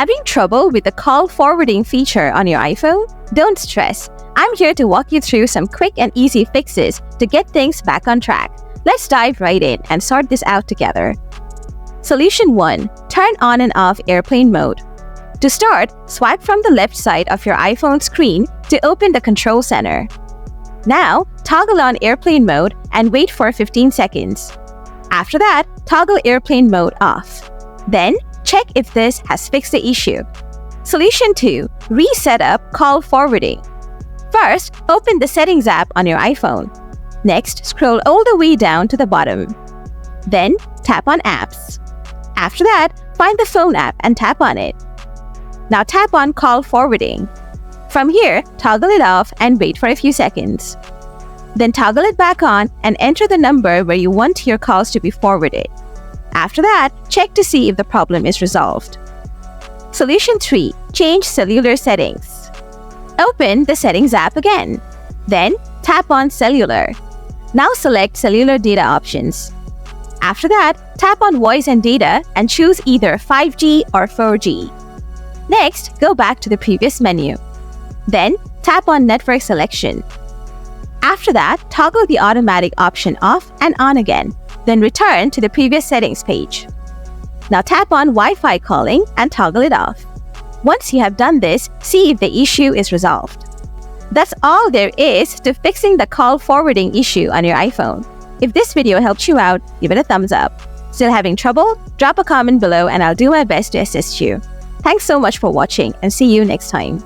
Having trouble with the call forwarding feature on your iPhone? Don't stress. I'm here to walk you through some quick and easy fixes to get things back on track. Let's dive right in and sort this out together. Solution 1. Turn on and off airplane mode. To start, swipe from the left side of your iPhone screen to open the control center. Now, toggle on airplane mode and wait for 15 seconds. After that, toggle airplane mode off. Then, check if this has fixed the issue. Solution 2. Reset up call forwarding. First, open the Settings app on your iPhone. Next, scroll all the way down to the bottom. Then, tap on Apps. After that, find the Phone app and tap on it. Now tap on Call Forwarding. From here, toggle it off and wait for a few seconds. Then toggle it back on and enter the number where you want your calls to be forwarded. After that, check to see if the problem is resolved. Solution 3. Change cellular settings. Open the Settings app again. Then, tap on Cellular. Now select Cellular Data options. After that, tap on Voice and Data and choose either 5G or 4G. Next, go back to the previous menu. Then, tap on Network Selection. After that, toggle the automatic option off and on again. Then return to the previous settings page. Now tap on Wi-Fi calling and toggle it off. Once you have done this, see if the issue is resolved. That's all there is to fixing the call forwarding issue on your iPhone. If this video helped you out, give it a thumbs up. Still having trouble? Drop a comment below and I'll do my best to assist you. Thanks so much for watching and see you next time.